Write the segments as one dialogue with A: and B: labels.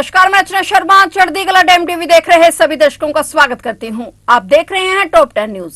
A: नमस्कार, मैं अर्चना शर्मा चढ़ती कला टाइम टीवी देख रहे सभी दर्शकों का स्वागत करती हूं। आप देख रहे हैं टॉप 10 न्यूज।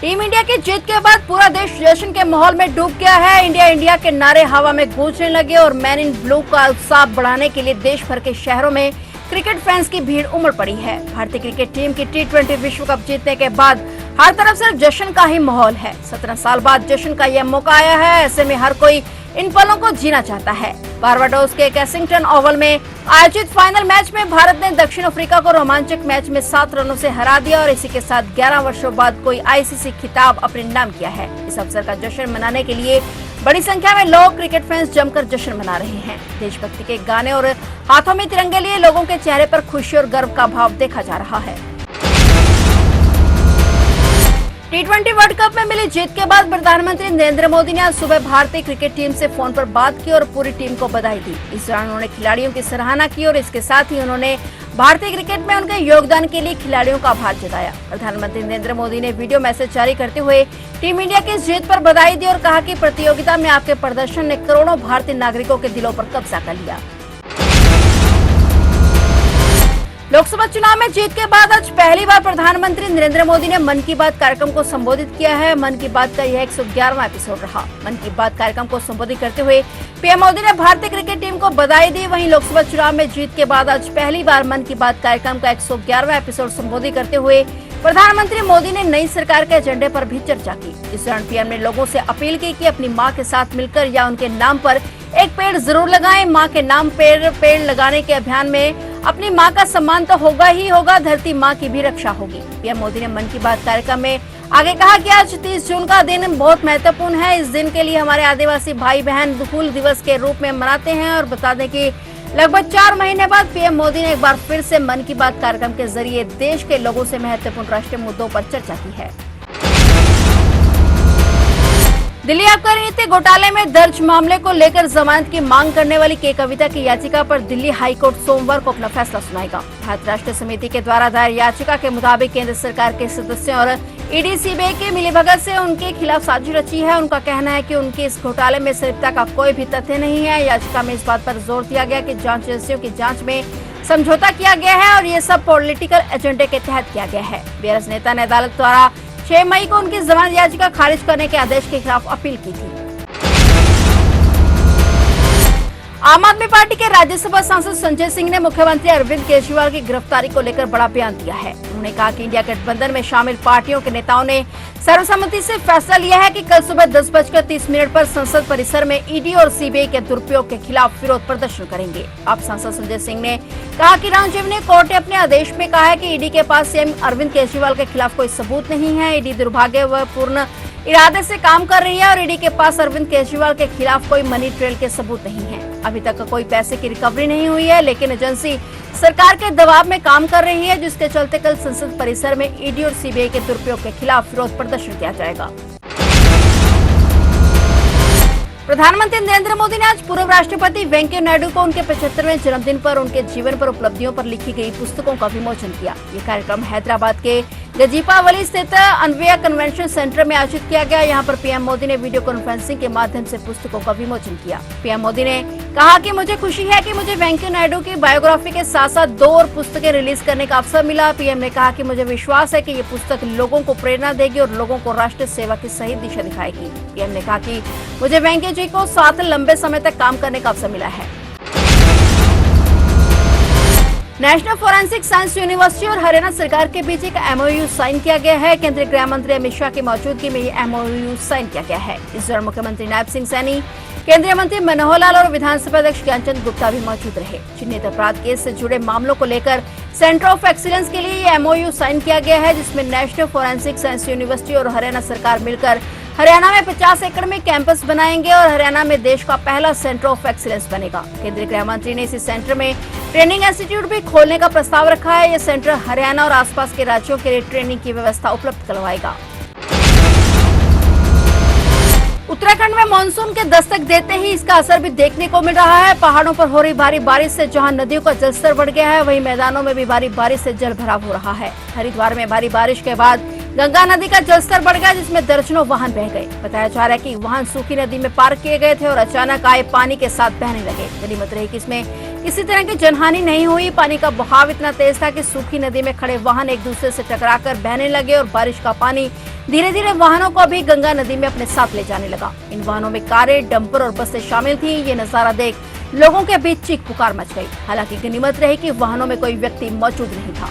A: टीम इंडिया की जीत के बाद पूरा देश जश्न के माहौल में डूब गया है। इंडिया इंडिया के नारे हवा में गूंजने लगे और मैन इन ब्लू का उत्साह बढ़ाने के लिए देश भर के शहरों में क्रिकेट फैंस की भीड़ उमड़ पड़ी है। भारतीय क्रिकेट टीम की T20 विश्व कप जीतने के बाद हर तरफ सिर्फ जश्न का ही माहौल है। 17 साल बाद जश्न का यह मौका आया है, ऐसे में हर कोई इन पलों को जीना चाहता है। बारबाडोस के कैसिंगटन ओवल में आयोजित फाइनल मैच में भारत ने दक्षिण अफ्रीका को रोमांचक मैच में 7 रनों से हरा दिया और इसी के साथ 11 वर्षों बाद कोई ICC खिताब अपने नाम किया है। इस अवसर का जश्न मनाने के लिए बड़ी संख्या में लोग क्रिकेट फैंस जमकर जश्न मना रहे हैं। देशभक्ति के गाने और हाथों में तिरंगे लिए लोगों के चेहरे पर खुशी और गर्व का भाव देखा जा रहा है। T20 वर्ल्ड कप में मिली जीत के बाद प्रधानमंत्री नरेंद्र मोदी ने आज सुबह भारतीय क्रिकेट टीम से फोन पर बात की और पूरी टीम को बधाई दी। इस दौरान उन्होंने खिलाड़ियों की सराहना की और इसके साथ ही उन्होंने भारतीय क्रिकेट में उनके योगदान के लिए खिलाड़ियों का आभार जताया। प्रधानमंत्री नरेंद्र मोदी ने वीडियो मैसेज जारी करते हुए टीम इंडिया की इस जीत पर बधाई दी और कहा कि प्रतियोगिता में आपके प्रदर्शन ने करोड़ों भारतीय नागरिकों के दिलों पर कब्जा कर लिया। लोकसभा चुनाव में जीत के बाद आज पहली बार प्रधानमंत्री नरेंद्र मोदी ने मन की बात कार्यक्रम को संबोधित किया है। मन की बात का यह 111वां एपिसोड रहा। मन की बात कार्यक्रम को संबोधित करते हुए पीएम मोदी ने भारतीय क्रिकेट टीम को बधाई दी। वहीं लोकसभा चुनाव में जीत के बाद आज पहली बार मन की बात कार्यक्रम का 111वां एपिसोड संबोधित करते हुए प्रधानमंत्री मोदी ने नई सरकार के एजेंडे पर भी चर्चा की। इस दौरान पीएम ने लोगों से अपील की कि अपनी मां के साथ मिलकर या उनके नाम पर एक पेड़ जरूर लगाएं। मां के नाम पेड़ लगाने के अभियान में अपनी मां का सम्मान तो होगा ही होगा, धरती मां की भी रक्षा होगी। पीएम मोदी ने मन की बात कार्यक्रम में आगे कहा कि आज 30 जून का दिन बहुत महत्वपूर्ण है। इस दिन के लिए हमारे आदिवासी भाई बहन हूल दिवस के रूप में मनाते हैं और बता दें कि लगभग 4 महीने बाद पीएम मोदी ने एक बार फिर से मन की बात कार्यक्रम के जरिए देश के लोगों से महत्वपूर्ण राष्ट्रीय मुद्दों पर चर्चा की है। दिल्ली आबकारी नीति घोटाले में दर्ज मामले को लेकर जमानत की मांग करने वाली के कविता की याचिका पर दिल्ली हाई कोर्ट सोमवार को अपना फैसला सुनाएगा। भारत राष्ट्र समिति के द्वारा दायर याचिका के मुताबिक केंद्र सरकार के सदस्यों और ईडी सीबीआई की मिलीभगत से उनके खिलाफ साजिश रची है। उनका कहना है कि उनके इस घोटाले में संलिप्तता का कोई भी तथ्य नहीं है। याचिका में इस बात पर जोर दिया गया कि जांच एजेंसियों की जांच में समझौता किया गया है और ये सब पॉलिटिकल एजेंडे के तहत किया गया है। बीआरएस नेता ने अदालत द्वारा 6 मई को उनकी जमानत याचिका खारिज करने के आदेश के खिलाफ अपील की थी। आम आदमी पार्टी के राज्यसभा सांसद संजय सिंह ने मुख्यमंत्री अरविंद केजरीवाल की गिरफ्तारी को लेकर बड़ा बयान दिया है। उन्होंने कहा कि इंडिया गठबंधन में शामिल पार्टियों के नेताओं ने सर्वसम्मति से फैसला लिया है कि कल सुबह 10:30 पर संसद परिसर में ईडी और सीबीआई के दुरुपयोग के खिलाफ विरोध प्रदर्शन करेंगे। आप सांसद संजय सिंह ने कहा कि रामजीवनी कोर्ट ने अपने आदेश में कहा है कि ईडी के पास सीएम अरविंद केजरीवाल के खिलाफ कोई सबूत नहीं है। ईडी दुर्भाग्यपूर्ण इरादे से काम कर रही है और ईडी के पास अरविंद केजरीवाल के खिलाफ कोई मनी ट्रेल के सबूत नहीं है। अभी तक कोई पैसे की रिकवरी नहीं हुई है, लेकिन एजेंसी सरकार के दबाव में काम कर रही है, जिसके चलते कल संसद परिसर में ईडी और सीबीआई के दुरुपयोग के खिलाफ विरोध प्रदर्शन किया जाएगा। प्रधानमंत्री नरेंद्र मोदी ने आज पूर्व राष्ट्रपति वेंकैया नायडू को उनके 75वें जन्मदिन पर उनके जीवन पर उपलब्धियों पर लिखी गई पुस्तकों का विमोचन किया। ये कार्यक्रम हैदराबाद के गजीपावली स्थित अन्वया कन्वेंशन सेंटर में आयोजित किया गया। यहाँ पर पीएम मोदी ने वीडियो कॉन्फ्रेंसिंग के माध्यम से पुस्तकों का विमोचन किया। पीएम मोदी ने कहा कि मुझे खुशी है कि मुझे वेंकैया नायडू की बायोग्राफी के साथ साथ 2 और पुस्तकें रिलीज करने का अवसर मिला। पीएम ने कहा कि मुझे विश्वास है कि ये पुस्तक लोगों को प्रेरणा देगी और लोगों को राष्ट्र सेवा की सही दिशा दिखाएगी। पीएम ने कहा कि मुझे वेंकैया जी को साथ लंबे समय तक काम करने का अवसर मिला है। नेशनल फोरेंसिक साइंस यूनिवर्सिटी और हरियाणा सरकार के बीच एक MOU साइन किया गया है। केंद्रीय गृह मंत्री अमित शाह की मौजूदगी में ये MOU साइन किया गया है। इस दौरान मुख्यमंत्री नायब सिंह सैनी, केंद्रीय मंत्री मनोहर लाल और विधानसभा अध्यक्ष ज्ञानचंद गुप्ता भी मौजूद रहे। चिन्हित अपराध केस से जुड़े मामलों को लेकर सेंटर ऑफ एक्सीलेंस के लिए ये MOU साइन किया गया है, जिसमें नेशनल फोरेंसिक साइंस यूनिवर्सिटी और हरियाणा सरकार मिलकर हरियाणा में 50 एकड़ में कैंपस बनाएंगे और हरियाणा में देश का पहला सेंटर ऑफ एक्सीलेंस बनेगा। केंद्रीय गृह मंत्री ने इसी सेंटर में ट्रेनिंग इंस्टीट्यूट भी खोलने का प्रस्ताव रखा है। यह सेंटर हरियाणा और आसपास के राज्यों के लिए ट्रेनिंग की व्यवस्था उपलब्ध करवाएगा। उत्तराखंड में मानसून के दस्तक देते ही इसका असर भी देखने को मिल रहा है। पहाड़ों पर हो रही भारी बारिश से जहां नदियों का जलस्तर बढ़ गया है, वहीं मैदानों में भी भारी बारिश से जल भराव हो रहा है। हरिद्वार में भारी बारिश के बाद गंगा नदी का जलस्तर बढ़ गया, जिसमें दर्जनों वाहन बह गए। बताया जा रहा है कि वाहन सूखी नदी में पार्क किए गए थे और अचानक आए पानी के साथ बहने लगे। गनीमत रही कि इसमें किसी तरह की जनहानि नहीं हुई। पानी का बहाव इतना तेज था कि सूखी नदी में खड़े वाहन एक दूसरे से टकराकर बहने लगे और बारिश का पानी धीरे धीरे वाहनों को भी गंगा नदी में अपने साथ ले जाने लगा। इन वाहनों में कारें, डंपर और बसें शामिल थी। ये नजारा देख लोगों के बीच चीख पुकार मच गई। हालांकि गनीमत रही कि वाहनों में कोई व्यक्ति मौजूद नहीं था।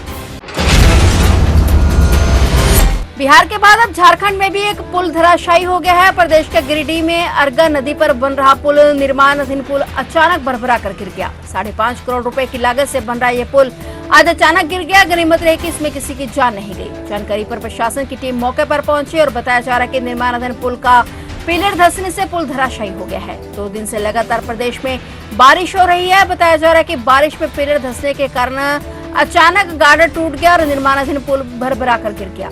A: बिहार के बाद अब झारखंड में भी एक पुल धराशायी हो गया है। प्रदेश के गिरिडीह में अरगा नदी पर बन रहा पुल, निर्माणाधीन पुल अचानक भरभरा कर गिर गया। 5.5 करोड़ रुपए की लागत से बन रहा ये पुल आज अचानक गिर गया। गनीमत रही कि इसमें किसी की जान नहीं गई। जानकारी पर प्रशासन की टीम मौके पर पहुंची और बताया जा रहा है कि निर्माणाधीन पुल का पिलर धंसने से पुल धराशायी हो गया है। 2 दिन से लगातार प्रदेश में बारिश हो रही है। बताया जा रहा है कि बारिश में पिलर धंसने के कारण अचानक गार्डर टूट गया और निर्माणाधीन पुल भरभरा कर गिर गया।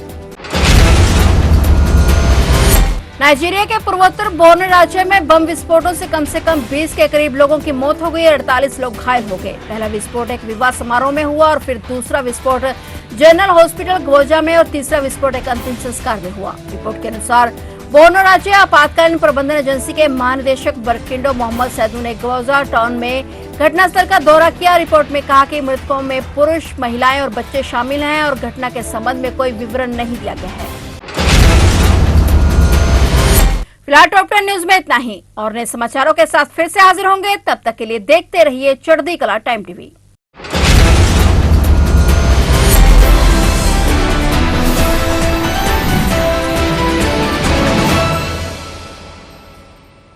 A: नाइजीरिया के पूर्वोत्तर बोर्नो राज्य में बम विस्फोटों से कम 20 के करीब लोगों की मौत हो गई और 48 लोग घायल हो गए। पहला विस्फोट एक विवाह समारोह में हुआ और फिर दूसरा विस्फोट जनरल हॉस्पिटल गोजा में और तीसरा विस्फोट एक अंतिम संस्कार में हुआ। रिपोर्ट के अनुसार बोर्नो राज्य आपातकालीन प्रबंधन एजेंसी के महानिदेशक बरकिंडो मोहम्मद सैदू ने गोजा टाउन में घटनास्थल का दौरा किया। रिपोर्ट में कहा कि मृतकों में पुरुष, महिलाएं और बच्चे शामिल हैं और घटना के संबंध में कोई विवरण नहीं दिया गया है। फिलहाल टॉप 10 न्यूज में इतना ही और नए समाचारों के साथ फिर से हाजिर होंगे। तब तक के लिए देखते रहिए चढ़ती कला टाइम टीवी।